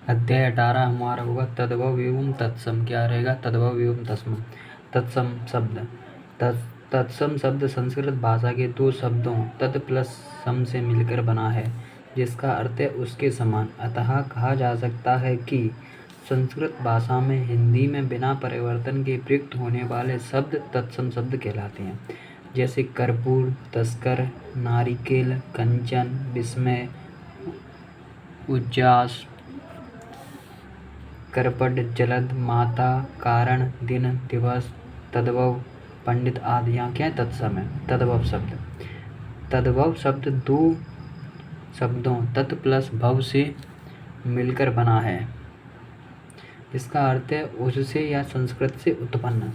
अध्याय 18 हमारा होगा तद्भव एवं तत्सम। क्या रहेगा? तद्भव एवं तत्सम। तत्सम शब्द। तत्सम शब्द संस्कृत भाषा के दो शब्दों तत् प्लस सम से मिलकर बना है, जिसका अर्थ है उसके समान। अतः कहा जा सकता है कि संस्कृत भाषा में हिंदी में बिना परिवर्तन के प्रयुक्त होने वाले शब्द तत्सम शब्द कहलाते हैं, जैसे कर्पूर, तस्कर, नारिकेल, कंचन, विस्मय, उज्जास, करपट, जलद, माता, कारण, दिन, दिवस, तद्भव, पंडित आदि यहाँ क्या है? तत्सम है। तद्भव शब्द। तद्भव शब्द दो शब्दों तत् प्लस भव से मिलकर बना है, जिसका अर्थ है उससे या संस्कृत से उत्पन्न।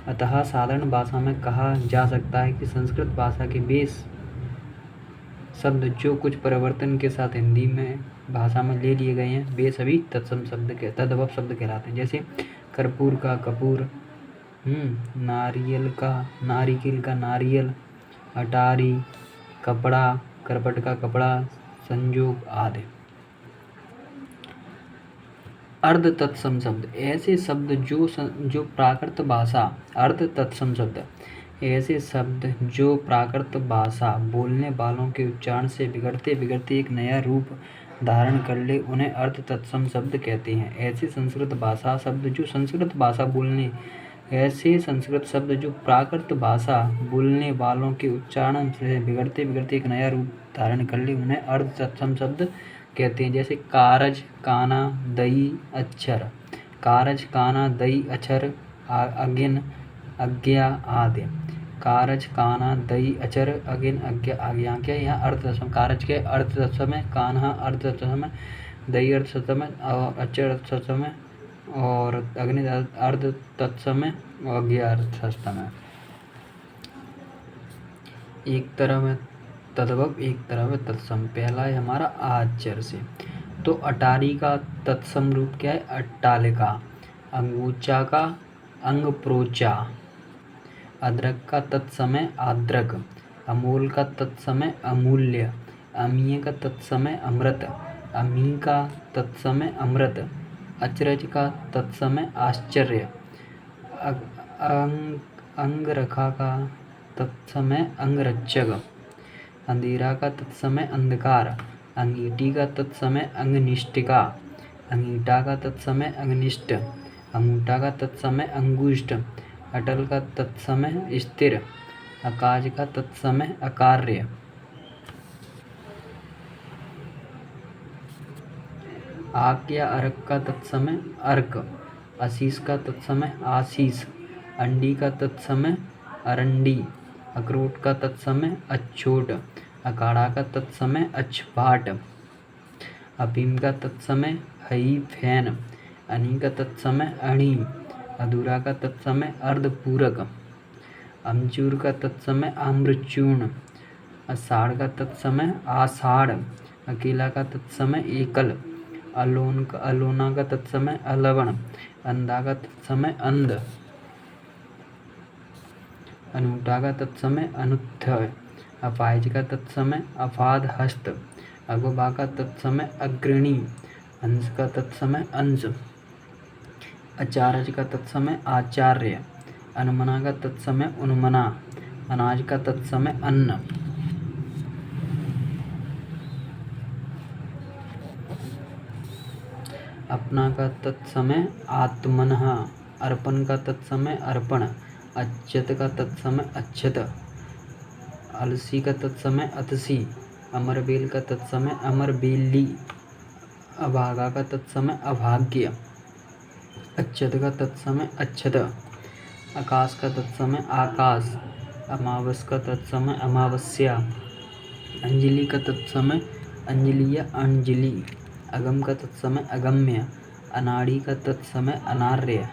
अतः साधारण भाषा में कहा जा सकता है कि संस्कृत भाषा के बेस शब्द जो कुछ परिवर्तन के साथ हिंदी में भाषा में ले लिए गए हैं, वे सभी तत्सम शब्द के तद्भव शब्द कहलाते हैं। जैसे कर्पूर का कपूर, नारियल का नारिकेल का नारियल, अटारी कपड़ा, करपट का कपड़ा, संयोग आदि। अर्ध तत्सम शब्द ऐसे शब्द जो प्राकृत भाषा अर्ध तत्सम शब्द ऐसे शब्द जो प्राकृत भाषा बोलने वालों के उच्चारण से बिगड़ते बिगड़ते एक नया रूप धारण कर ले, उन्हें अर्ध तत्सम शब्द कहते हैं। ऐसे संस्कृत शब्द जो प्राकृत भाषा बोलने वालों के उच्चारण से बिगड़ते बिगड़ते एक नया रूप धारण कर ले, उन्हें अर्ध तत्सम शब्द कहते हैं। जैसे कारज, काना, दई, अक्षर। कारज, काना, दई, अक्षर, अगिन, अज्ञा आदि। कारज, काना, दई, अक्षर, अगिन, अज्ञा आदि। यहाँ क्या है? यहाँ अर्ध तत्सम। कारज के अर्ध तत्सम है, कान्हा अर्ध तत्सम है, दई अर्ध तत्सम है, और अक्षर अर्ध तत्सम है, और अग्नि अर्ध तत्सम है, और अज्ञा अर्ध तत्सम है। एक तरफ है तद्भव, एक तरफ है तत्सम। पहला है हमारा आचर से। तो अटारी का तत्सम रूप क्या है? अट्टालिका। अंगूचा का अंगप्रोचा। अदरक का तत्सम है आद्रक। अमूल का तत्सम है अमूल्य। अमीय का तत्सम है अमृत। अमी का तत्सम है अमृत। अचरज का तत्सम है आश्चर्य। अंगरखा का तत्सम है अंगरक्षक। अंधेरा का तत्समय अंधकार। अंगीठी का तत्समय अंगनिष्ठिका। अंगीठा का तत्समय अंगनिष्ठ। अंगूठा का तत्समय अंगुष्ठ। अटल का तत्समय स्थिर। अकाज का तत्समय अकार्य। आक या अर्क का तत्समय अर्क। आशीष का तत्समय आशीष। अंडी का तत्समय अरंडी। अखरोट का तत्समय अछोट। अखाड़ा का तत्समय अछपाट। अफीम का तत्समय हई फैन। अनी का तत्समय अणी। अधूरा का तत्समय अर्धपूरक। अमचूर का तत्समय आम्रचूर्ण। आषाढ़ का तत्समय आषाढ़। अकेला का तत्समय एकल। अलोना का तत्समय अलवण। अंधा का तत्समय अंध। अनूठा का तत्समय अनुत्थय। अपाहिज का तत्समय अपाद हस्त। अगुबा का तत्समय अग्रणी। अंश का तत्समय अंश। अचारज का तत्समय आचार्य। अनमना का तत्समय उन्मना। अनाज का तत्समय अन्न। अपना का तत्समय आत्मनः। अर्पण का तत्समय अर्पण। अच्युत का तत्समय अक्षत। अलसी का तत्समय अतसी। अमरबेल का तत्समय अमरबेली। अभागा का तत्समय अभाग्य। अक्षत का तत्समय अक्षत। आकाश का तत्समय आकाश। अमावस का तत्समय अमावस्या। अंजलि का तत्समय अंजलि या अंजलि। अगम का तत्समय अगम्य। अनाड़ी का तत्समय अनार्य।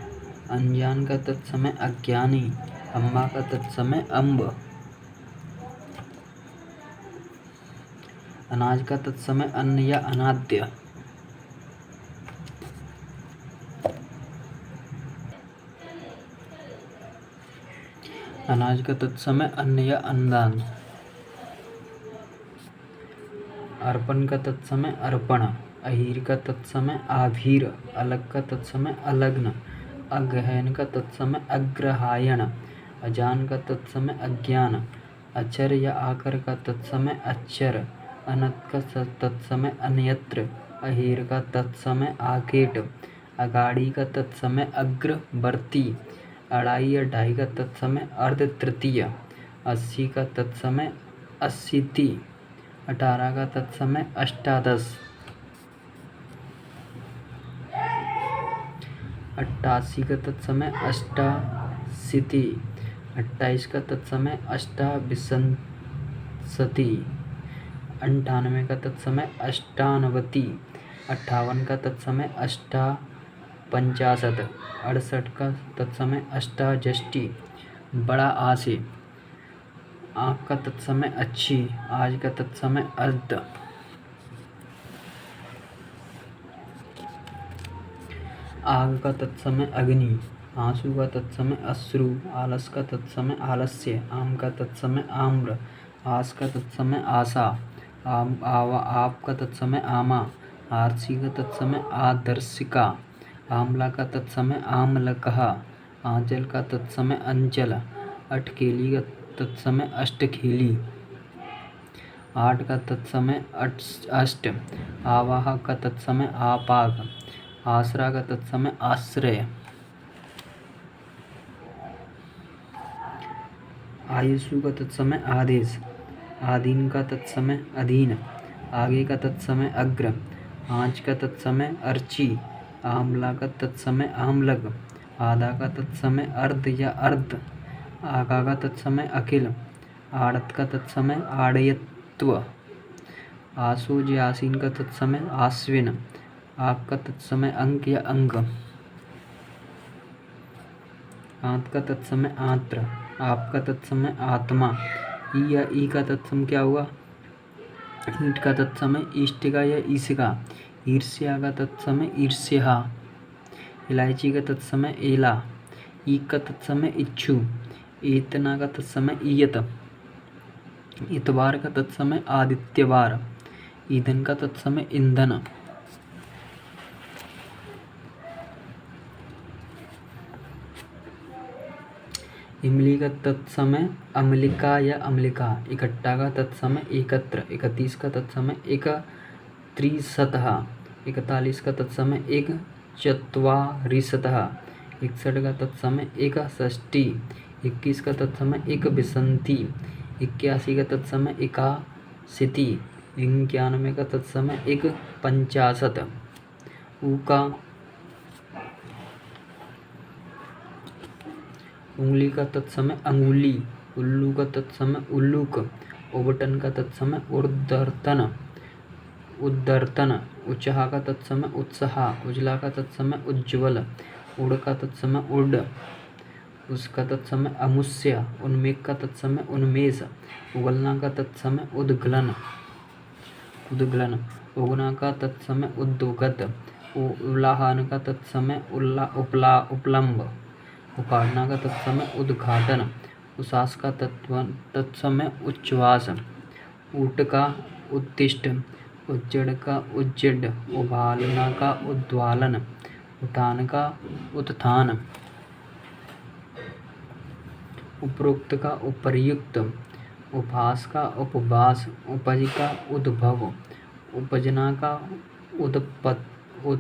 अनजान का तत्समय अज्ञानी। अम्बा का तत्समय अम्ब। अनाज का तत्समय अन्न या अनाद्य। अनाज का तत्समय अन्न या अन्नदान। अर्पण का तत्समय अर्पण। अहीर का तत्समय आभीर, अलग का तत्समय अलग्न, अगहन का तत्समय अग्रहायण, अजान का तत्समय अज्ञान, अचर या आकर का तत्समय अच्छर, अनत का तत्समय अन्यत्र, अहीर का तत्समय आकेट, अगाड़ी का तत्समय अग्रवर्ती, अढ़ाई या ढाई का तत्समय अर्ध तृतीय, 80 का तत्समय अस्सीति, 18 का तत्समय अष्टादश, 88 का तत्समय अष्टाशीति, 28 का तत्समय अष्टाविंशति, 98 का तत्समय अष्टानवति, 58 का तत्समय अष्टापंचाशत, 68 का तत्समय अष्टाषष्टि। बड़ा आ से आँख का तत्समय अच्छी, आज का तत्समय अर्ध, आग का तत्समय अग्नि, आंसू का तत्समय अश्रु, आलस का तत्समय आलस्य, आम का तत्समय आम्र, आस का तत्समय आशा, आप का तत्समय आमा, आरसी का तत्समय आदर्शिका, आमला का तत्समय आमलकहा, आंचल का तत्समय अंचल, अटकेली का तत्समय अष्टखेली, आठ का तत्समय अष्ट, आवाह का तत्समय आपाग, आसरा का तत्समय आश्रय, आयुषु का तत्समय आदेश, आधीन का तत्समय अधीन, आगे का तत्समय अग्र, आँच का तत्समय अर्ची, आमला का तत्समय आमलक, आधा का तत्समय अर्ध या अर्ध, आगा का तत्समय अखिल, आड़त का तत्समय आड़यत्व, आसोज या आसीन का तत्समय आश्विन, आक का तत्समय अंक या अंग, आंत का तत्समय आत्र, आप का तत्समय आत्मा, ई या ई का तत्सम क्या हुआ, ईंट का तत्समय इष्टिका या ईशिका, ईर्ष्या का तत्समय ईर्ष्या, इलायची का तत्समय एला, ईक का तत्समय इच्छु, एतना का तत्समय ईयत, इतवार का तत्समय आदित्यवार, ईंधन का तत्समय ईंधन, इमली का तत्समय अम्लिका या अम्लिका, इकट्ठा का तत्समय एकत्र, 31 का तत्समय एकत्रिशतः, 41 का तत्समय एक चत्वारिशतः, 61 का तत्समय एकषष्टि, 21 का तत्समय एक विंशति, 81 का तत्समय एकाशीति, 91 का तत्समय एक पंचाशत, ऊ का उंगली का तत्समय अंगुली, उल्लू का तत्समय उल्लूक, उबटन का तत्समय उर्धर्तन, उद्धर्तन, उचहा का तत्समय उत्साह, उजला का तत्समय उज्ज्वल, उड़ का तत्समय उड, उसका तत्समय अमुष्य, उन्मेष का तत्समय उन्मेष, उगलना का तत्समय उद्गलन, उद्गलन, उगना का तत्समय उद्गत, उलाहन का तत्समय उपलम्ब, उपाड़ना का तत्समय उद्घाटन, उसास का तत्समय उच्छ्वास, ऊट का उत्तिष्ठ, उज्जड़ का उज्जड, उबालना का उद्वालन, उठान का उत्थान, उपरोक्त का उपर्युक्त, उपहास का उपवास, उपज का उद्भव, उपजना का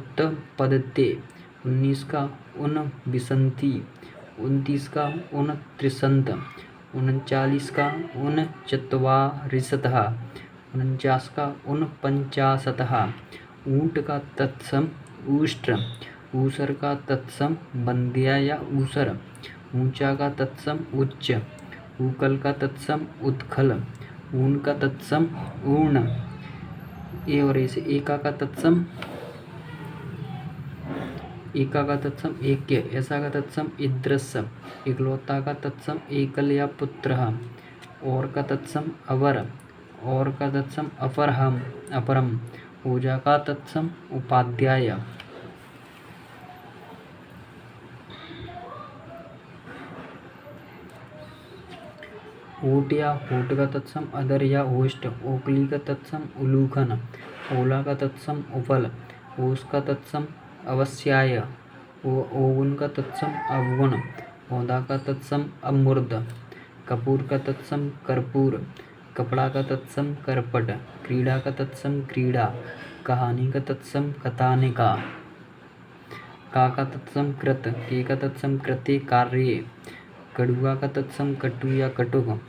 उत्पद्यते, 19 का उनविंशति, 29 का उनत्रिशत, 39 का ऊनचत्वारिशतः, 49 का ऊनपंचाशतः, ऊंट का तत्सम ऊष्ट्र, ऊसर का तत्सम बंदिया या ऊसर, ऊंचा का तत्सम उच्च, ऊकल का तत्सम उत्खल, ऊन का तत्सम ऊर्ण, ए और ऐसे एका का तत्सम ऐक्य, ऐसा का तत्सम ईदृश, इकलौता का तत्सम एकल या पुत्र, और का तत्सम अवर, और का तत्सम अपरम, ऊजा का तत्सम उपाध्याय, ऊट या होट का तत्सम अदर या ओष्ट, ओकली का तत्सम उलूखन, ओला का तत्सम उपल, ओस का तत्सम अवस्याय, ओगुन का तत्सम अवगुण, औदा का तत्सम अमूर्ध, कपूर का तत्सम कर्पूर, कपड़ा का तत्सम करपट, क्रीड़ा का तत्सम क्रीड़ा, कहानी का तत्सम कथानिका, का तत्सम कृत, के का तत्सम कृत्य कार्य, कड़ुआ का तत्सम कटु या कटुक,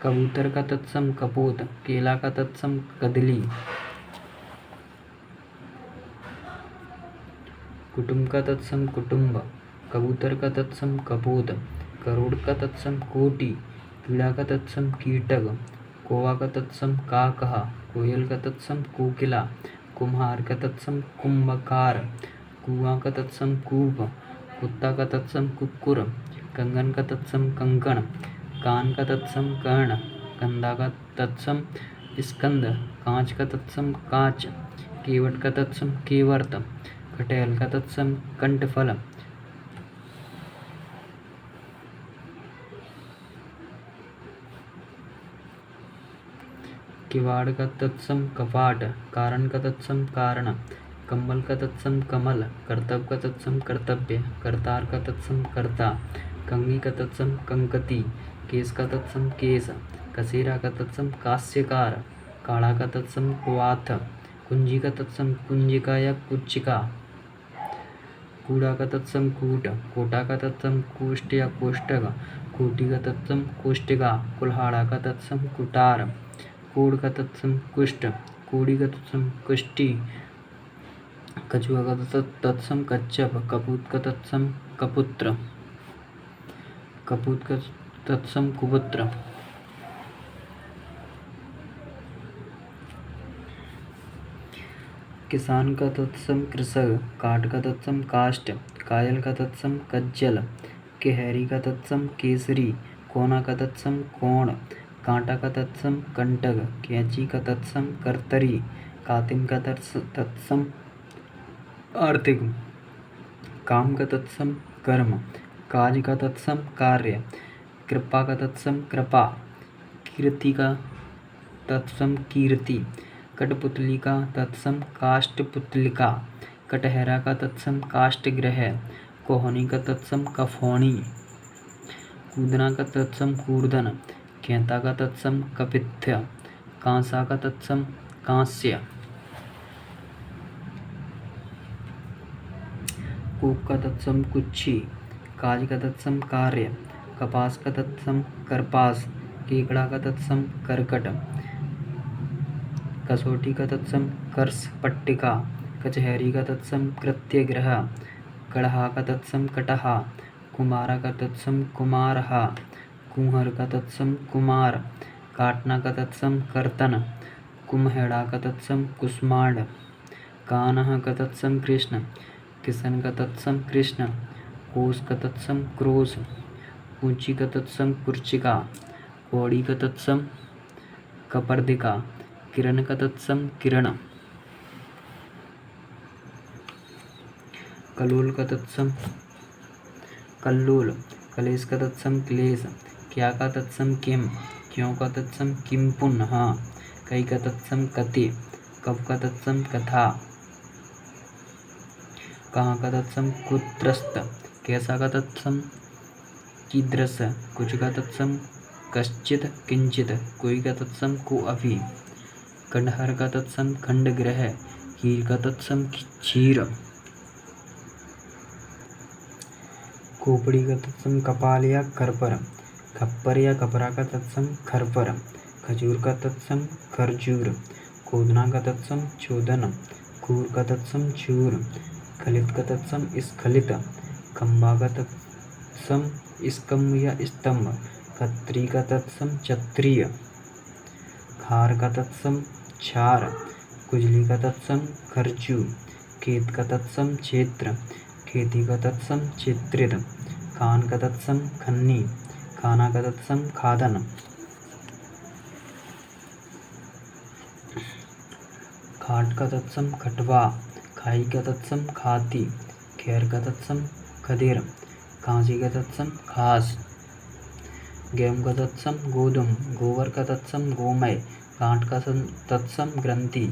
कबूतर का तत्सम कपोत, केला का तत्सम कदली, कुटुंब का तत्सम कुटुंब, कबूतर का तत्सम कपोत, करोड़ का तत्सम कोटि, कीड़ा का तत्सम कीटक, कौवा का तत्सम काकहा, कोयल का तत्सम कोकिला, कुम्हार का तत्सम कुंभकार, कुआं का तत्सम कूप, कुत्ता का तत्सम कुक्कुर, कंगन का तत्सम कंकण, कान का तत्सम कर्ण, कंधा का तत्सम स्कंद, कांच का तत्सम कांच, केवट का तत्सम केवर्त, कटहल का तत्सम कंठफल, किवाड़ का तत्सम कपाट, कारण का तत्सम कारण, कम्बल का तत्सम कमल, कर्तव्य का तत्सम कर्तव्य, करतार का तत्सम कर्ता, कंगी का तत्सम कंकती, केस का तत्सम केस, कसेरा का तत्सम कास्यकार, काढ़ा का तत्सम कुआथ, कुंजी का तत्सम कुंजिका या कुचिका, कूड़ा का तत्सम कूट, कोटा का तत्सम कोष्ठ या कोष्टक, कोटी का तत्सम कोष्टिका, कुल्हाड़ा का तत्सम कुटार, कोड़ का तत्सम कुष्ठ, कोड़ी का तत्सम कुष्टि, कछुआ का तत्सम कच्छप, कपूत का तत्सम कपुत्र, कपूत का तत्सम कुपुत्र, किसान का तत्सम कृषक, काठ का तत्सम काष्ठ, कायल का तत्सम कज्जल, केहरी का तत्सम केसरी, कोना का तत्सम कोण, कांटा का तत्सम कंटक, कैंची का तत्सम कर्तरी, कातिन का तत्सम आर्थिक, काम का तत्सम कर्म, काज का तत्सम कार्य, कृपा का तत्सम कृपा, कीर्ति का तत्सम कीर्ति, कठपुतली का तत्सम काष्ठपुतलिका, कटहरा का तत्सम काष्ठगृह, कोहनी का तत्सम कफोनी, कूदना का तत्सम कूर्दन, कैंता का तत्सम कपित्थ, कांसा का तत्सम कांस्य, कूप का तत्सम कुच्छी, काज का तत्सम कार्य, कपास का तत्सम करपास, केकड़ा का तत्सम करकट, कसौटी का तत्सम कर्स पट्टिका, कचहरी का तत्सम कृत्यगृह, कड़हा का तत्सम कटहा, कुमारा का तत्सम कुमारहा, कुम्हर का तत्सम कुमार, काटना का तत्सम कर्तन, कुम्हेड़ा का तत्सम कुष्मांड, कानह का तत्सम कृष्ण, किशन का तत्सम कृष्ण, कोस का तत्सम क्रोश, ऊंची का तत्सम कुर्चिका, कौड़ी का तत्सम कपर्दिका, किरण का तत्सम किरण, कलोल का तत्सम कल्लोल, कलेश का तत्सम क्लेश, क्या का तत्सम किम, क्यों का तत्सम किम पुनः, कई का तत्सम कति, कब का तत्सम कथा, कहाँ का तत्सम कुत्रस्त, कैसा का तत्सम कीदृश, कुछ का तत्सम कश्चित किंचित, कोई का तत्सम को अभी, खंडहर का तत्सम खंडग्रह, कीर का तत्सम क्षीर, खोपड़ी का तत्सम कपाल या करपर, खप्पर या कपरा का तत्सम खरपर, खजूर का तत्सम खरजूर, खोदना का तत्सम चोदन, खूर का तत्सम चूर, खलित का तत्सम स्खलित, खम्बा का तत्सम स्कम्भ या स्तंभ, खत्री का तत्सम क्षत्रिय, खार का तत्सम छार, खुजली का तत्सम खर्चू, खेत का तत्सम क्षेत्र, खेती का तत्सम चित्रित, खान का तत्सम खन्नी, खाना का तत्सम खादन, खाट का तत्सम खटवा, खाई का तत्सम खाती, खैर का तत्सम खदेर, खांसी का तत्सम खास, गेहूँ का तत्सम गोधुम, गोबर का तत्सम गोमय, गांठ का तत्सम ग्रंथि,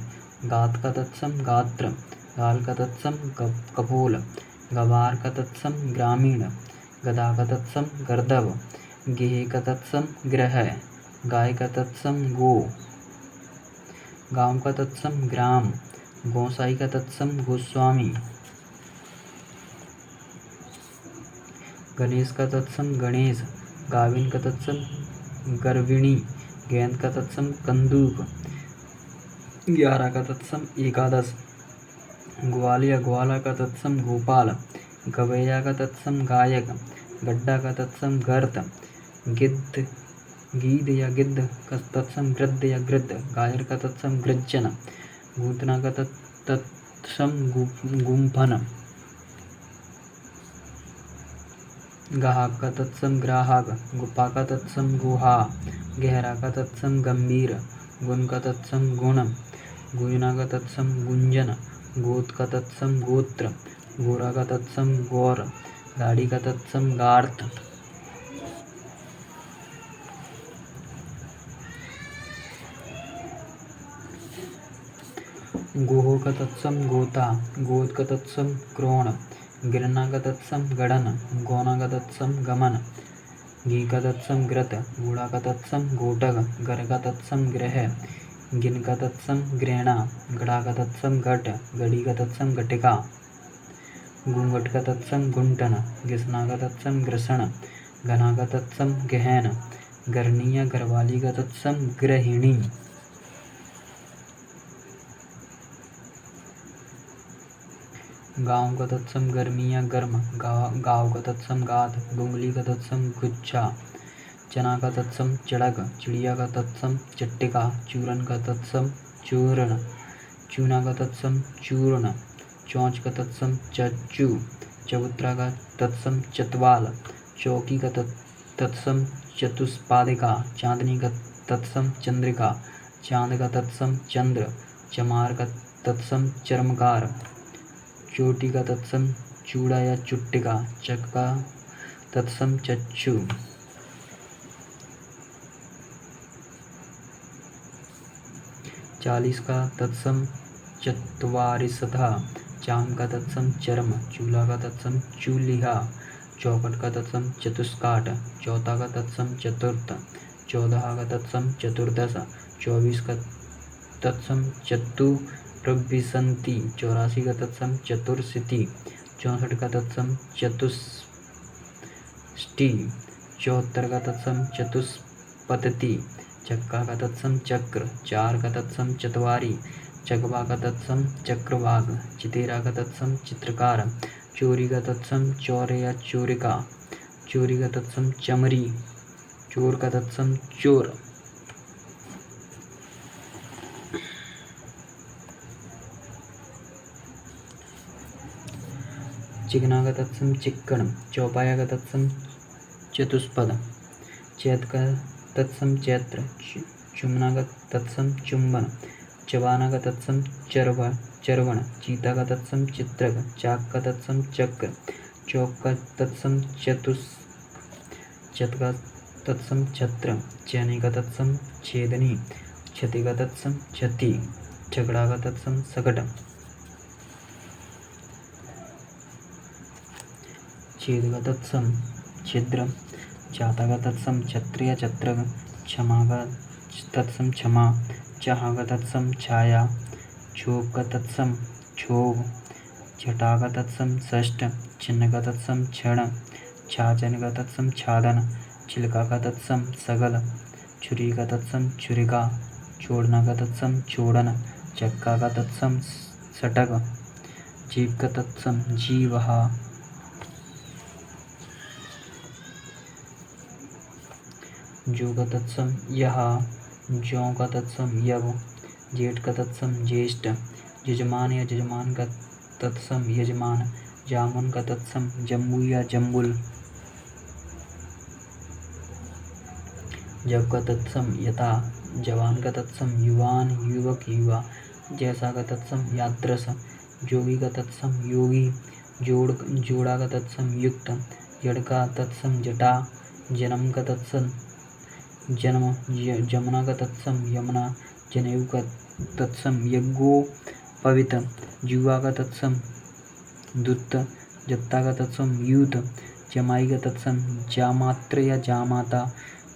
गात का तत्सम गात्र, गाल का तत्सम कपोल, गवार का तत्सम ग्रामीण, गदा का तत्सम गर्दभ, गेह का तत्सम ग्रह, गाय का तत्सम गो, गांव का तत्सम ग्राम, गोसाई का तत्सम गोस्वामी, गणेश का तत्सम गणेश, गाविन का तत्सम गर्विणी, गेंद का तत्सम कंदूक, 11 का तत्सम एकादश, ग्वालिया ग्वाला का तत्सम गोपाल, गवैया का तत्सम गायक, गड्ढा का तत्सम गर्त, गिद्ध गीद या गिद्ध का तत्सम गृद्ध या गृद्ध, गायर का तत्सम गृज्जन, गूंतना का तत्सम गुम्फन, गाहक का तत्सम ग्राहक, गुफा का तत्सम गुहा, गहरा का तत्सम गंभीर, गुण का तत्सम गुण, गुजना का तत्सम गुंजन, गोत का तत्सम गोत्र, गोरा का तत्सम गौर, गाड़ी का तत्सम गार्थ, गोहो का तत्सम गोता, गोद का तत्सम क्रोण, गिरना का तत्सम गड़न, गौना का तत्सम गमन, घी का तत्सम ग्रत, गुड़ा का तत्सम गोटक, घर का तत्सम ग्रह, गिन का तत्सम ग्रेणा, गड़ा का तत्सम घट, गड़ी का तत्सम घटिका, घूंघट का तत्सम गुंटन, घिसना का तत्सम घृषण, घना का तत्सम गहन, गरनी या घरवाली का तत्सम गृहिणी, गाँव का तत्सम गर्मी या गर्म, गाँव का तत्सम गाद, गुंगली का तत्सम गुच्छा, चना का तत्सम चड़क, चिड़िया का तत्सम चट्टिका, चूरन का तत्सम चूर्ण, चूना का तत्सम चूर्ण, चौंच का तत्सम चच्चू, चबूतरा का तत्सम चतवाल, चौकी का तत्सम चतुष्पादिका, चांदनी का तत्सम चंद्रिका, चांद का तत्सम चंद्र, चमार का तत्सम चर्मकार, चोटी का तत्सम चूड़ा या चुट्टिका, चक का तत्सम चच्चू, चालीस का तत्सम चत्वारिशधा, चाम का तत्सम चर्म, चूल्हा का तत्सम चूलिहा, चौखट का तत्सम चतुष्काट, चौथा का तत्सम चतुर्थ, 14 का तत्सम चतुर्दश, 24 का तत्सम चतुर्विंशति, 84 का तत्सम चतुर्शीति, 64 का तत्सम चतुष्टि, 74 का तत्सम चतुष्पतति, चक्का का तत्सम चक्र, 4 का तत्सम चतवारी, चकवा का तत्सम चक्रवाक, चितेरा का तत्सम चित्रकार, चोरी का तत्सम चौर या चोरिका, चोरी का तत्सम चमरी, चोर का तत्सम चोर, चिकना का तत्सम चिक्कण, चौपाया का तत्सम चतुष्पद, चैत का तत्सम चैत्र, चुमना का तत्सम चुंबन, चबाना का तत्सम चरवण, चीता का तत्सम चित्रक, चाक का तत्सम चक्र, चौक का तत्सम चत का तत्सम छत्र, चैनी का तत्सम छेदनी, क्षति का तत्सम क्षति, झगड़ा का तत्सम सकट, छेद का तत्सम छिद्र, चाता का तत्सम क्षत्रिय छत्रक, क्षमा का तत्सम क्षमा, चाह का तत्सम छाया, क्षोभ का तत्सम क्षोभ, छटा का तत्सम षष्ठ, छिन्न का तत्सम क्षण, छाछन का तत्सम छादन, छिलका का तत्सम सगल, छुरी का तत्सम छुरिका, छोड़ना का तत्सम छोड़न, चक्का का तत्सम सटक, जीव का तत्सम जीवहा, जो का तत्सम यहा, जौ का तत्सम यव, जेठ का तत्सम ज्येष्ठ, यजमान या जजमान का तत्सम यजमान, जामुन का तत्सम जम्बू या जम्बुल, जब का तत्सम यथा, जवान का तत्सम युवान युवक युवा, जैसा का तत्सम यादृश, जोगी का तत्सम योगी, जोड़ा का तत्सम युक्त, जड़ का तत्सम जटा, जन्म का तत्सम जन्म जमुना का तत्सम यमुना, जनेऊ का तत्सम यज्ञो पवित, जुआ का तत्सम दुत्त, जत्ता का तत्सम यूत, जमाई का तत्सम जामात्र या जामाता,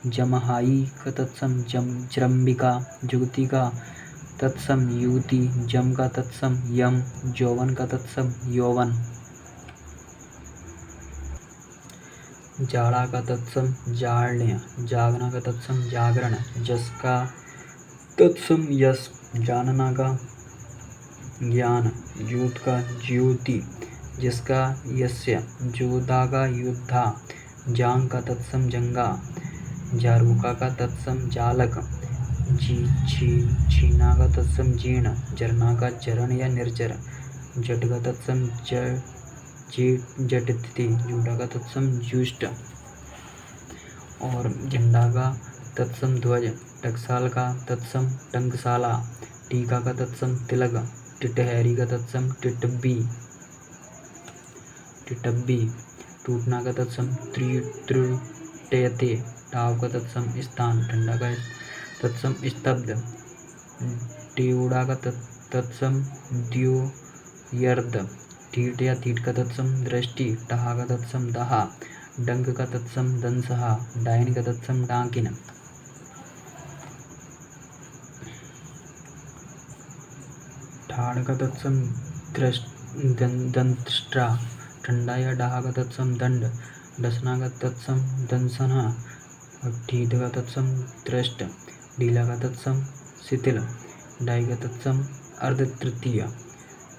जमहाई का तत्सम जम्बिका, जुगती का तत्सम युवती, जम का तत्सम यम, जौवन का तत्सम यौवन, जाड़ा का तत्सम जाड्य, जागना का तत्सम जागरण, जस का तत्सम यश, जानना का ज्ञान, युद्ध का ज्योति, जिसका यस्य, जोधा का योद्धा, जांग का तत्सम जंगा, जारूका का तत्सम जालक, छीना का तत्सम जीर्ण, जरना का जरण या निर्जर, जट का तत्सम जटति, जूडा का तत्सम जुष्ट और झंडा का तत्सम ध्वज, टकसाल का तत्सम टंकसाला, टीका का तत्सम तिलक, टिटहरी का तत्सम टिटब्बी, टूटना का तत्सम त्रुटयते, टाव का तत्सम स्थान, ठंडा का तत्सम स्तब्ध, ड्योड़ा का तत्सम द्योयर्द, ठीठ या तीठ का तत्सम दृष्टि, टहा का तत्सम दहा, डंक का तत्सम दंसहा, डायन का तत्सम डाकिन, ठाड़ का तत्सम दंष्ट्रा, ठंडा या डहा का तत्सम दंड, डसना का तत्सम दंसना, ठीठ का तत्सम दृष्ट, ढीला का तत्सम शिथिल, डाई का तत्सम अर्ध तृतीय,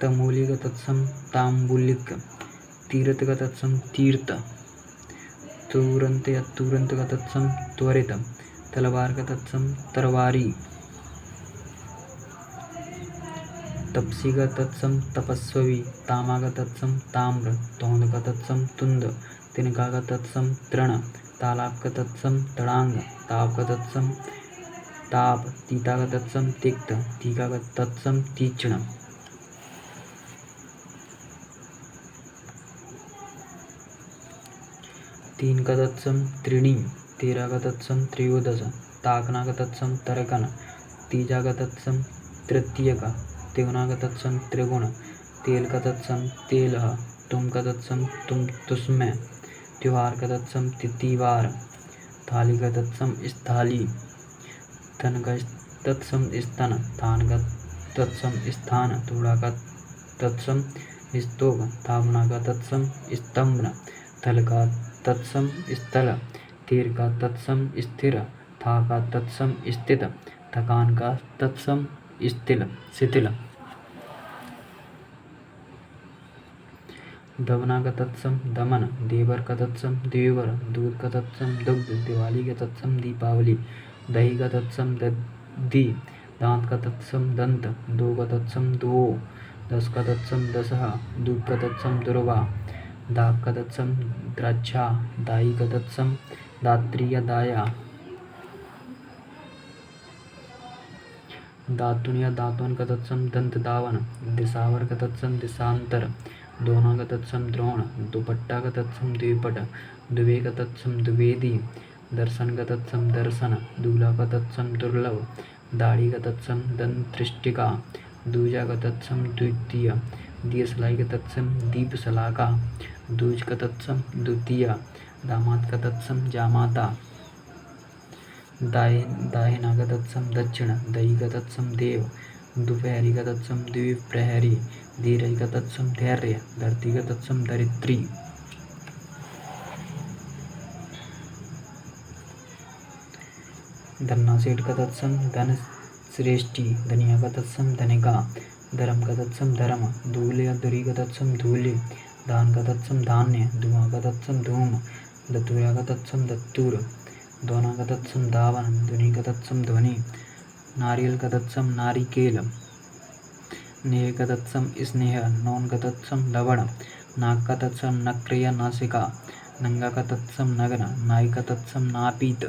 तमूली का तत्सम तांबुलिक, तीर्थ का तत्सम तीर्थ, तुरंत या तुरंत का तत्सम त्वरित, तलवार का तत्सम तरवारी, तपसी का तत्सम तपस्वी, तामा का तत्सम ताम्र, तोंद का तत्सम तुंद, तिनका का तत्सम तृण, तालाब का तत्सम तड़ांग, ताप का तत्सम ताप, तीता का तत्सम तिक्त, तीखा का तत्सम तीक्ष्ण, तीन का तत्सम त्रिणी, तेरह का तत्सम त्रयोदश, ताकना का तत्सम तरकन, तीजा का तत्सम तृतीयक, तिगुना का तत्सम त्रिगुण, तेल का तत्सम तेलह, तुम का तत्सम तुस्मै, त्योहार का तत्सम तिथिवार, थाली का तत्सम स्थाली, तन का तत्सम स्तन, थान का तत्सम स्थान, तूड़ा का तत्सम स्तोक, थामना का तत्सम स्तंभन, थल का तत्सम स्थल, तीर का तत्सम स्थिर, था का तत्सम स्थित, थकान का तत्सम शिथिल, दमना का तत्सम दमन, देवर का तत्सम देवर, दूध का तत्सम दुग्ध, दिवाली का तत्सम दीपावली, दही का तत्सम दधी, दांत का तत्सम दंत, दो का तत्सम दो, दस का तत्सम दसहा, दूध का तत्सम दुर्वा, दाग का तत्सम द्राक्षा, दाई का तत्सम दात्री या दाया, दातुन या दातुन का तत्सम दंत दावन, दिसावर का तत्सम दिशांतर, दोना का तत्सम द्रोण, दुपट्टा का तत्सम द्विपट, दुबे का तत्सम द्विवेदी, दर्शन का तत्सम दर्शन, दूल्हा का तत्सम दुर्लभ, दाढ़ी का तत्सम दंतृष्टिका, दूजा का तत्सम द्वितीय, दियसलाई का तत्सम दीप सलाका, दूज का तत्सम द्वितीय, दामाद का तत्सम जामाता, दाहिना का तत्सम दक्षिण, दही का तत्सम देव, दोपहरी का तत्सम द्विप्रहरी, धीरज का तत्सम धैर्य, धरती का तत्सम धरित्री, धन्नासेठ का तत्सम धन श्रेष्ठी, धनिया का तत्सम धनिका, धर्म का तत्सम धर्म, धूल या धुरी का तत्सम धूलि, धान का तत्सम धान्य, धुआं का तत्सम धूम, दतूरा का तत्सम दत्तूर, दोना का तत्सम दावन, ध्वनि का तत्सम ध्वनि, नारियल का तत्सम नारिकेल, नेह का तत्सम स्नेह, नौन का तत्सम लवण, नाक का तत्सम नक्र या नासिका, नंगा का तत्सम नग्न, नाई का तत्सम नापीत,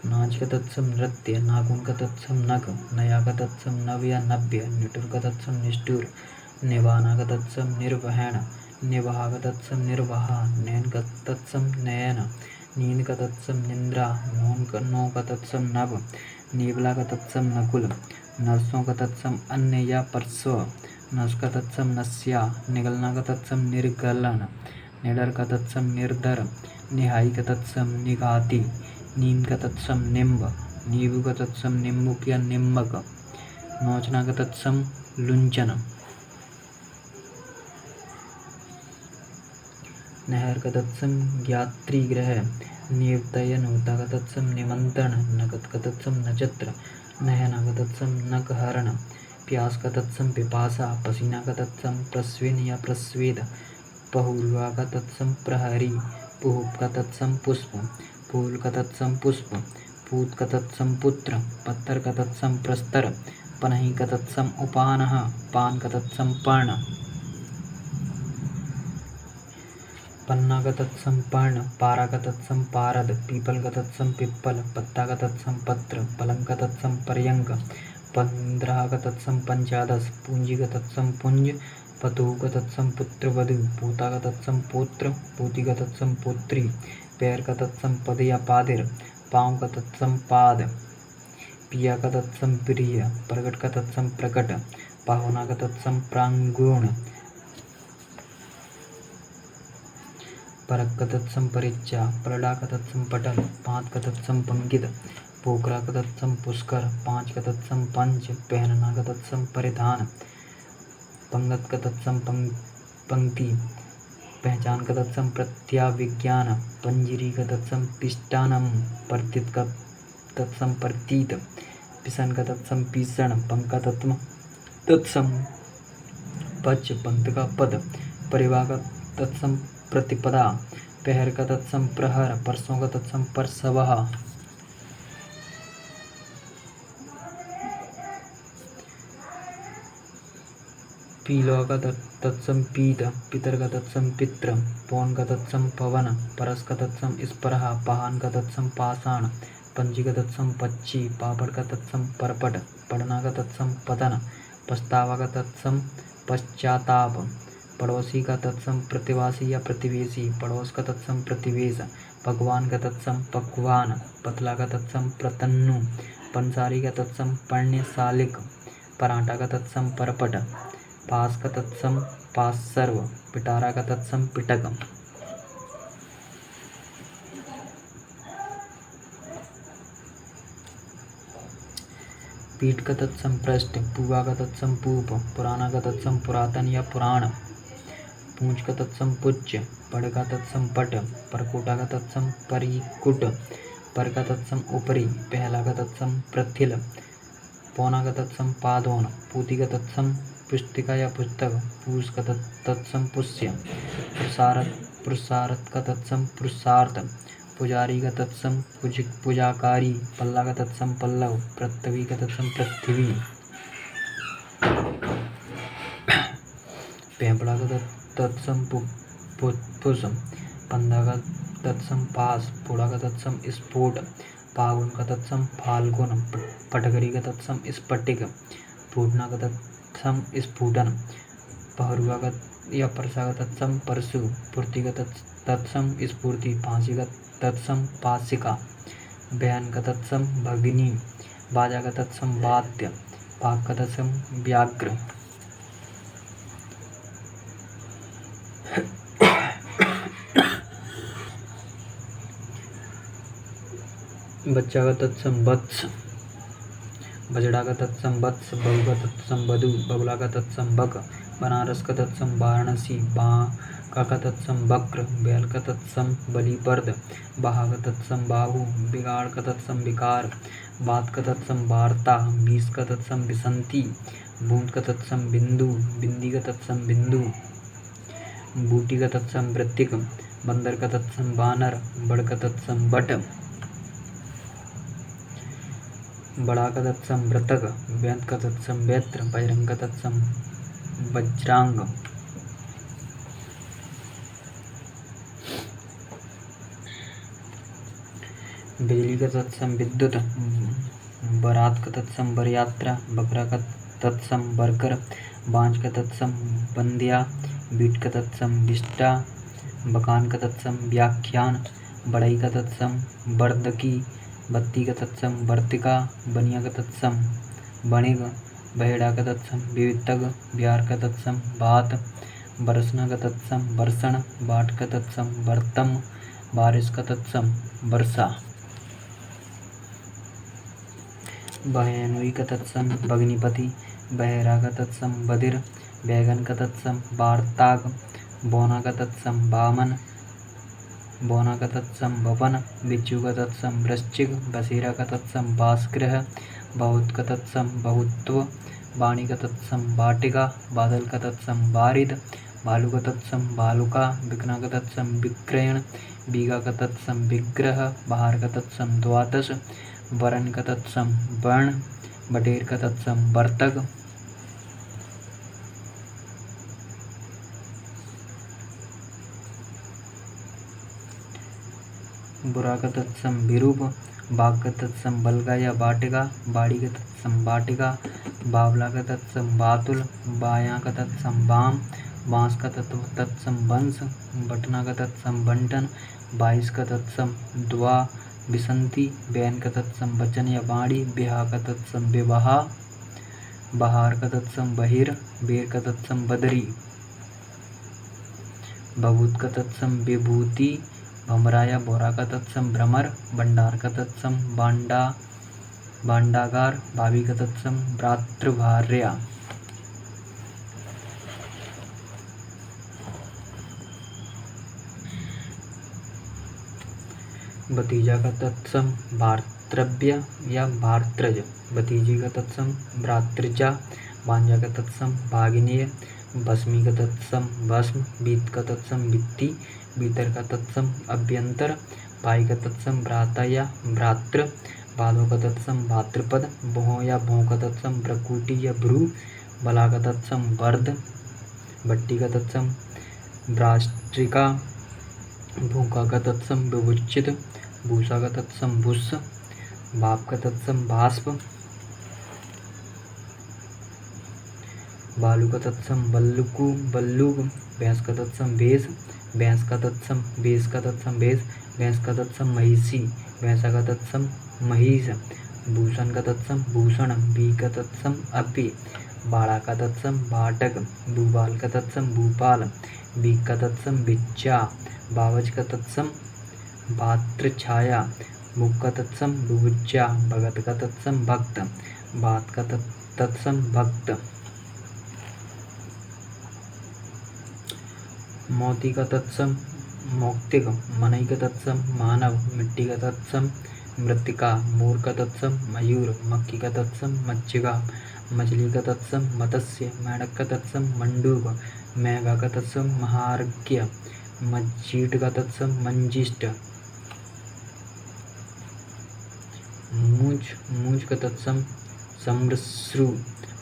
नाच का तत्सम नृत्य, नाखून का तत्सम नख, नया का तत्सम नव या नव्य, निटुर का तत्सम निष्ठुर, निवाना का तत्सम निर्वहन, निवाह का तत्सम निर्वाह, नैन का तत्सम नयन, नींद का तत्सम निंद्रा, नो का तत्सम नभ, नीबला का तत्सम नकुल, नसों का तत्सम अन्य या परस्व, नस का तत्सम नस्या, निगलना का तत्सम निर्गलन, निडर का तत्सम निर्धर, निहाई का तत्सम निघाती, नीम का तत्सम निम्ब, नींबू का तत्सम निम्बुक या निम्बक, नोचना का तत्सम लुंचन, नहर का तत्सम ज्ञात्री ग्रह, नियतयन होता का तत्सम निमंत्रण, नकत का तत्सम नक्षत्र, नयना का तत्सम नकहरण, प्यास का तत्सम पिपासा, पसीना का तत्सम प्रस्विन या प्रस्वेद, पहुरुआ का तत्सम प्रहरी, पुहुप का तत्सम पुष्प, फूल का तत्सम पुष्प, पूत का तत्सम पुत्र, पत्थर का तत्सम प्रस्तर, पनही का तत्सम उपानः, पान का तत्सम पर्ण, पन्ना का तत्सम पर्ण, पारा का तत्सम पारद, पीपल का तत्सम पिप्पल, पत्ता का तत्सम पत्र, पलंग का तत्सम पर्यंक, 15 का तत्सम पंचादश, पूंजी का तत्सम पुंज, पतु का तत्सम पुत्र वधु, पोता का तत्सम पोत्र, पोती का तत्सम पोत्री, पैर का तत्सम पद या पादिर, पाँव का तत्सम पाद, पिया का तत्सम प्रिय, प्रकट का तत्सम प्रकट, पाहुना का तत्सम प्रांगुण, परक का तत्सम परिच्चा, परड़ा का तत्सम पटल, पाँत का तत्सम पंकित, पोकरा का तत्सम पुष्कर, पाँच का तत्सम पंच, पहनना का तत्सम परिधान, पंगत का तत्सम पंक्ति, पहचान का तत्सम प्रत्याविज्ञान, पंजीरी का तत्सम पिष्टानम, प्रतीत का तत्सम प्रतीत, पिसन का तत्सम पीसण, पंक का तत्सम पच, पंत का पद, परिवार का तत्सम प्रतिपदा, पहर का तत्सम प्रहर, परसों का तत्सम परसवः, पीलो का तत्सम पीत, पितर का तत्सम पित्र, पौन का तत्सम पवन, परस का तत्सम स्परहा, पाहन का तत्सम पाषाण, पंजी का तत्सम पच्ची, पापड़ का तत्सम परपट, पढ़ना का तत्सम पतन, पछतावा का तत्सम पश्चाताप, पड़ोसी का तत्सम प्रतिवासी या प्रतिवेशी, पड़ोस का तत्सम प्रतिवेश, भगवान का तत्सम पक्वान, पतला का तत्सम प्रतन्नु, पंसारी का तत्सम पर्ण्यशालिक, पराठा का तत्सम परपट, पास का तत्सम पार्श्व, पिटारा का तत्सम पिटक, पीठ का तत्सम पृष्ठ, पुआ का तत्सम पूप, पुराना का तत्सम पुरातन या पुराण, पूंछ का तत्सम पुच्छ, पड़ का तत्सम पट, परकोटा का तत्सम परिकुट, पर का तत्सम ऊपरी, पहला का तत्सम प्रथिल, पौना का तत्सम पादोन, पूती का तत्सम पुस्तिका या पुस्तक, पूष का तत्सम पुष्य, पुरुषार्थ का तत्सम पुरुषार्थ, पुजारी का तत्सम पुजाकारी, पल्ला का तत्सम पल्लव, पृथ्वी का तत्सम पृथ्वी, पेंपड़ा का तत्सम पुष, पंधा का तत्सम पास, पोड़ा का तत्सम स्फोट, फागुन का तत्सम फाल्गुन, पटगरी का तत्सम स्फटिक, फूटना का तत्सम स्फुटन, पहरुआ का या परसा का तत्सम परशु, पूर्ति का तत्सम स्फूर्ति, फांसी का तत्सम पासिका, बहन का तत्सम भगिनी, बाजा का तत्सम वाद्य, पाक का तत्सम व्याघ्र, बच्चा का तत्सम वत्स, बजड़ा का तत्सम वत्स, बहू का तत्सम वधू, बगुला का तत्सम बक, बनारस का तत्सम वाराणसी, बांका का तत्सम वक्र, बैल का तत्सम बलिपर्द, बहा का तत्सम बाहु, बिगाड़ का तत्सम विकार, बात का तत्सम वार्ता, बीस का तत्सम बिसंती, बूंद का तत्सम बिंदु, बिंदी का तत्सम बिंदु, बूटी का तत्सम वृत्तिक, बंदर का तत्सम बानर, बड़ का तत्सम बट, बड़ा का तत्सम मृतक, व्यंत का तत्सम व्यत्र, बजरंग का तत्सम वज्रांग, बिजली का तत्सम विद्युत, बारात का तत्सम बरयात्रा, बकरा का तत्सम बरकर, बांझ का तत्सम बंदिया, बीट का तत्सम विष्टा, बकान का तत्सम व्याख्यान, बढ़ई का तत्सम वर्धकी, बत्ती का तत्सम वर्तिका, बनिया का तत्सम बणिग, बहेड़ा का तत्सम विवितग, ब्यार का तत्सम बात, बरसना का तत्सम बरसण, बाट का तत्सम बर्तम, बारिश का तत्सम वर्षा, बहनोई का तत्सम भगनीपति, बहरा का तत्सम बधिर, बैगन का तत्सम वार्ताग, बोना का तत्सम बामन, बोना का तत्सम बपन, बिच्छू का तत्सम वृश्चिक, बसेरा का तत्सम बासगृह, बहुत का तत्सम बहुत्व, वाणी का तत्सम वाटिका, बादल का तत्सम बारिद, भालू का तत्सम भालुका, बिकना का तत्सम विक्रयण, बीघा का तत्सम विग्रह, बहार का तत्सम द्वादश, वरण का तत्सम वर्ण, बटेर का तत्सम वर्तक, बुरा का तत्सम विरूप, बाघ का तत्सम बलगा या बाटिका, बाड़ी का तत्सम बाटिका, बावला का तत्सम बातुल, बाया का तत्सम बाम, बांस का तत्सम वंश, बटना का तत्सम बंटन, 22 का तत्सम द्वा, बिसंती, बैन का तत्सम बचन या बाड़ी, बिहार का तत्सम विवाह, बहार का तत्सम बहिर, बेर का तत्सम बदरी, बबूत का तत्सम विभूति, भमरा या बोरा का तत्सम भ्रमर, भंडार का तत्सम भांडागार, भाभी का तत्सम भ्रातृभार्या, भतीजा का तत्सम भातृव्य या भातृज, भतीजी का तत्सम भ्रातृजा, भांजा का तत्सम भागिनेय, भस्मी का तत्सम भस्म, बीत का तत्सम वित्ती, भीतर का तत्सम अभ्यंतर, भाई का तत्सम भ्राता या भ्रातृ, भादो का तत्सम भातृपद, भों या भों का तत्सम भ्रकुटी या भ्रू, बला का तत्सम वर्ध, भट्टी का तत्सम भ्राष्ट्रिका, भूखा का तत्सम विभुचित, भूसा का तत्सम भुस, भाप का तत्सम भास्प, बालू का तत्सम बल्लुकु बल्लुक, भैंस का तत्सम भेस, भैंस का तत्सम भेस का तत्सम भेस, भैंस का तत्सम महिषी, भैंसा का तत्सम महिष, भूषण का तत्सम भूषण, बी का तत्सम अपि, बाड़ा का तत्सम बाटक, भूपाल का तत्सम भूपाल, बीक का तत्सम बिच्चा, बावज का तत्सम भातृछाया, मुख का तत्सम बुभुक्षा, भगत का तत्सम भक्त, बात का तत्सम भक्त, मोती का तत्सम मौक्तिक, मनई का तत्सम मानव, मिट्टी का तत्सम मृत्तिका, मोर का तत्सम मयूर, मक्खी का तत्सम मच्छिका, मछली का तत्सम मत्स्य, मेढक का तत्सम मंडूक, मेघा का तत्सम महार्घ्य, मज्जीट का तत्सम मंजिष्ट, मूंज का तत्सम समृश्रु,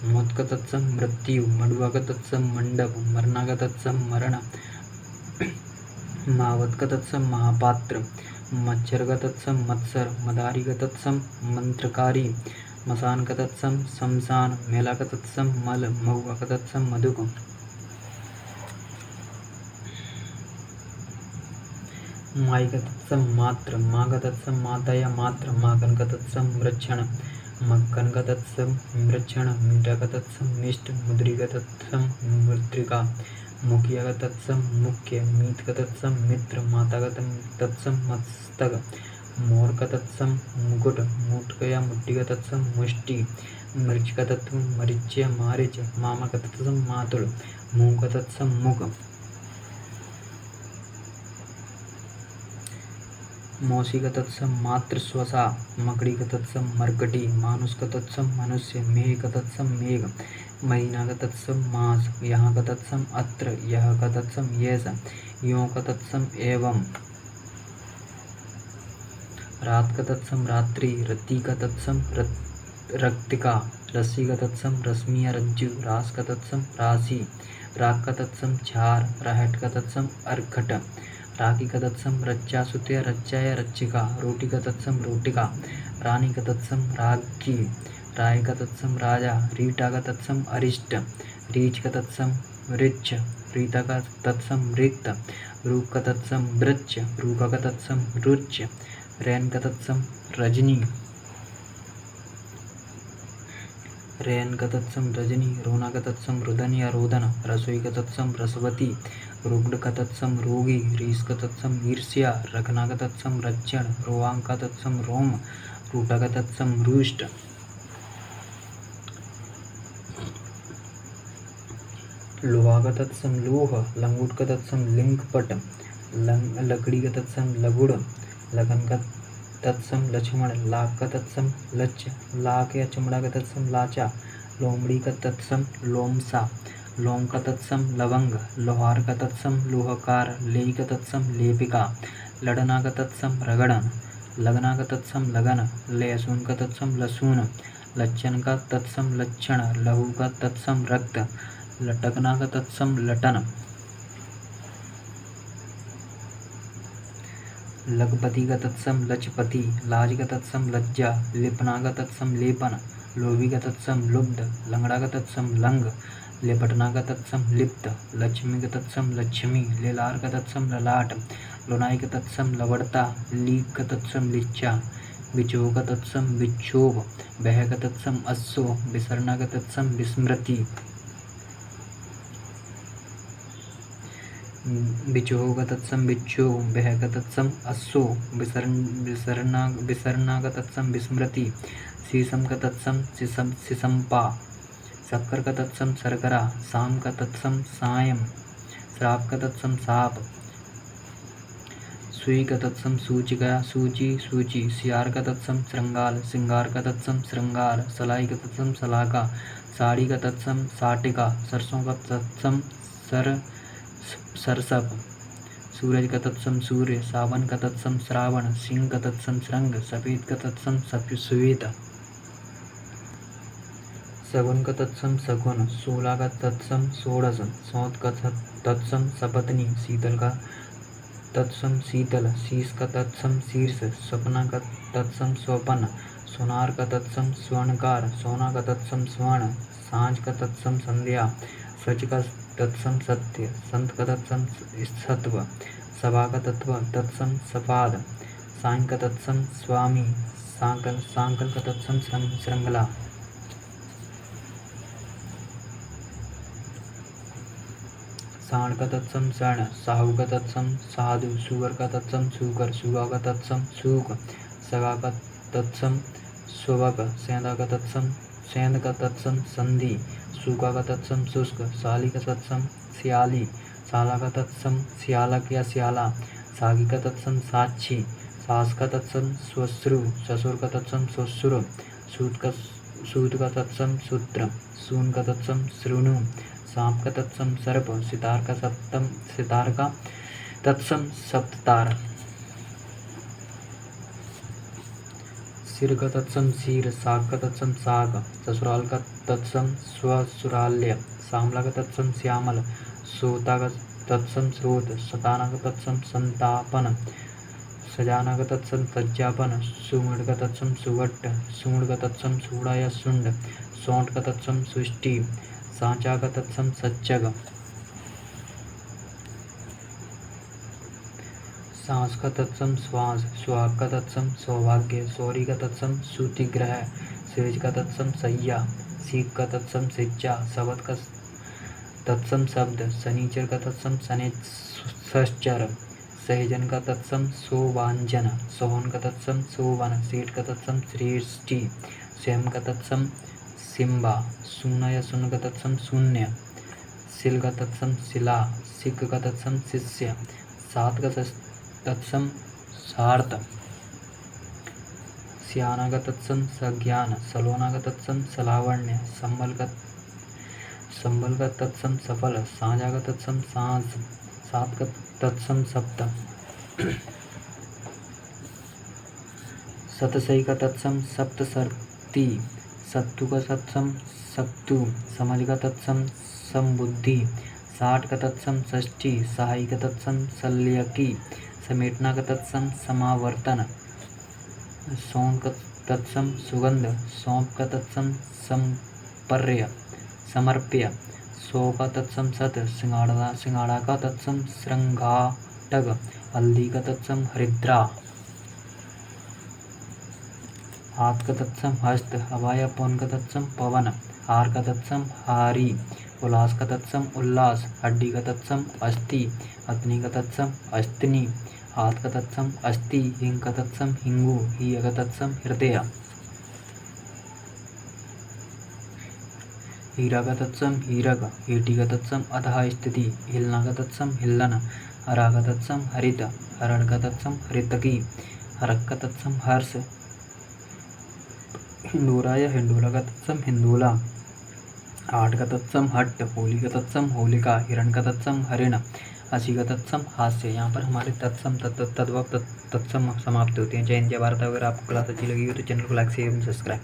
मौत का तत्सम मृत्यु, मडुआ का तत्सम मंडप, मरना का तत्सम मरण, मावत का तत्सम महापात्र, मच्छर का तत्सम मत्सर, मदारी का तत्सम मंत्रकारी, मसान का तत्सम शमशान, मेला का तत्सम मल, महुआ का तत्सम मधुक, माई का तत्सम मात्र, माँ का तत्सम माता या मात्र, माखन का तत्सम मृक्षण, मक्खन का तत्सम मृक्षण, मीठा का तत्सम मिष्ट, मुद्री का तत्सम मुद्रिका, मुखिया का तत्सम मुख्य, मीत का तत्सम मित्र, माता का तत्सम मस्तक, मोर का तत्सम मुकुट, मुठ या मुट्ठी का तत्सम मुष्टि, मिर्च का तत्सम मरीच्य मारिच, मामा का तत्सम मातुल, मुंह का तत्सम मुख, मौसी का तत्सम मातृ स्वसा, मकड़ी का तत्सम मरकटी, मानुष का तत्सम मनुष्य, मेघ का तत्सम मेघ, महीना का तत्सम मास, यहाँ का तत्सम अत्र, यह का तत्सम यस, यों का तत्सम एवं, रात का तत्सम रात्रि, रति का तत्सम रक्तिका, रस्सी का तत्सम रश्मि या रज्जु, रास का तत्सम राशि, राग का तत्सम झार, राहट का तत्सम अर्घट, राखी का तत्सम रच्चा सुत्या रच्चा या रच्चिका, रोटी का तत्सम रोटिका, रानी का तत्सम राज्ञी, राय का तत्सम राजा, रीटा का तत्सम अरिष्ट, रीछ का तत्सम ऋक्ष, प्रीता का तत्सम रिक्त, रूप का तत्सम वृक्ष, रूका का तत्सम रुच, रैन का तत्सम रजनी, रैन का तत्सम रजनी, रोना का तत्सम रुदन या रोदन, रसोई का तत्सम रसवती, रुग्ण का तत्सम रोगी, रीस का तत्सम ईर्ष्या, रखना का तत्सम रक्षण, रोवांग का तत्सम रोम, रूटा का तत्सम रुष्ट, लोहा का तत्सम लोह, लंगूट का तत्सम लिंगपट, लकड़ी का तत्सम लगुड़, लगन का तत्सम लक्ष्मण, लाख का तत्सम लच्छ, लाख या चमड़ा का तत्सम लाचा, लोमड़ी का तत्सम लोमसा, लोम का तत्सम लवंग, लोहार का तत्सम लोहकार, लेई का तत्सम लेपिका, लड़ना का तत्सम रगड़न, लगना का तत्सम लगन, लहसुन का तत्सम लहसुन, लच्छन का तत्सम लक्षण, लहू का तत्सम रक्त, लटकना का तत्सम लटन, लखपति का तत्सम लचपति, लाज का तत्सम लज्जा, लिपना का तत्सम लेपन, लोभी का तत्सम लुब्ध, लंगड़ा का तत्सम लंग, लिपटना का तत्सम लिप्त, लक्ष्मी का तत्सम लक्ष्मी, लेलार का तत्सम ललाट, लुनाई का तत्सम लवड़ता, लीक का तत्सम लिच्चा, बिचोह का तत्सम बिच्छोभ, बह का तत्सम अस्सो, बिसरना का तत्सम विस्मृति, बिचोह का तत्सम बिच्छो, बह का तत्सम अस्सो, बिसरना का तत्सम विस्मृति, शीशम का तत्सम सिसंपा, शक्कर का तत्सम शर्करा, शाम का तत्सम सायम, श्राप का तत्सम साप, सुई का तत्सम सूचिका सूची सूची, सियार का तत्सम श्रृंगार, सिंगार का तत्सम श्रृंगार, सलाई का तत्सम सलाका, साड़ी का तत्सम साटिका, सरसों का तत्सम सरसप, सूरज का तत्सम सूर्य, सावन का तत्सम श्रावण, सिंह का तत्सम श्रृंग, सफेद का तत्सम श्वेत, सगुन का तत्सम सगुन, सोला का तत्सम षोडश, सौत का तत्सम सपत्नी, शीतल का तत्सम शीतल, शीश का तत्सम शीर्ष, सपना का तत्सम स्वपन, सोनार का तत्सम स्वर्णकार, सोना का तत्सम स्वर्ण, सांझ का तत्सम संध्या, सच का तत्सम सत्य, संत का तत्सम सत्व, सभा का तत्सम सपाद, साइन का तत्सम स्वामी, सांकल का तत्सम श्रृंखला, साण का तत्सम शरण, साहू का तत्सम साधु, सुअर का तत्सम सुकर, सुगा का तत्सम सूक, सगा का तत्सम सुवक, सेंधा का तत्सम सेंध का तत्सम संधि, सूखा का तत्सम शुष्क, साली का तत्सम सियाली, साला का तत्सम सियालक या सियाला, सागी का तत्सम साक्षी, सास का तत्सम स्वश्रु, ससुर का तत्सम ससुर, सूत का तत्सम सूत्र, सून का तत्सम श्रुणु, सांप का तत्सम सर्प, सितार का तत्सम सप्ततार, सिर का तत्सम शीर, साग का तत्सम साग, ससुराल का तत्सम स्वसुराल्य, श्यामला का तत्सम श्यामल, सोता का तत्सम स्रोत, सताना का तत्सम संतापन, सजाना का तत्सम सज्जापन, सुमड़ का तत्सम सुवट्ट, सूंड का तत्सम सूड़ा या सुंड, सौंठ का तत्सम सुष्टि, सांचा का तत्सम सच्चग, सांस का तत्सम श्वास, सुहाग का तत्सम सौभाग्य, सौरी का तत्सम सूतिग्रह, सेज का तत्सम सैया, सीख का तत्सम शिक्षा, शबद का तत्सम शब्द, शनिचर का तत्सम शनिश्चर, सहजन का तत्सम सोवांजन, सोहन का तत्सम सोवन, सेठ का तत्सम सृष्टि, स्वयं का तत्सम सिम्बा, सुना या सुन का तत्सम शून्य, सिल का तत्सम शिला, सिक का तत्सम शिष्य, सात का तत्सम सार्थ, सियाना का तत्सम सज्ञान, सलोना का तत्सम सलावण्य, संबल का तत्सम सफल, साझा का तत्सम सांझ, सात का तत्सम सप्त, सतसई का तत्सम सप्तसर्ती, सत्तु का तत्सम सत्तु, समझ का तत्सम समबुद्धि, साठ का तत्सम षष्ठी, सहाई का तत्सम शल्यकी, समेटना का तत्सम समावर्तन, सौन का तत्सम सुगंध, सौंप का तत्सम समर्प्य, सौ का तत्सम सत, सिंगाड़ा का तत्सम श्रृंगाटक, हल्दी का तत्सम हरिद्रा, हाथ का तत्सम हस्त, हवा या पवन का तत्सम पवन, हार का तत्सम हारी, उल्लास का तत्सम उल्लास, हड्डी का तत्सम अस्थि, अग्नि का तत्सम अस्थनि, हाथ का तत्सम अस्थि, हिंग का तत्सम हिंगु, हीय का तत्सम हृदय, हीरा का तत्सम हीरक, हीटी का तत्सम अधः स्थिति, हिलना का तत्सम हिल्लन, हरा का तत्सम हरित, हरण का तत्सम हरितकी, हरक का तत्सम हर्ष, हिंडोरा या हिंडोला का तत्सम हिंदोला, हाट का तत्सम हट्ट, होली का तत्सम होलिका, हिरण का तत्सम हरिण, हंसी का तत्सम हास्य। यहाँ पर हमारे तत्सम तद्भव तत्सम समाप्त होते हैं। जय हिंद जय भारत। अगर आपको क्लास अच्छी लगी हो तो चैनल को लाइक शेयर एवं सब्सक्राइब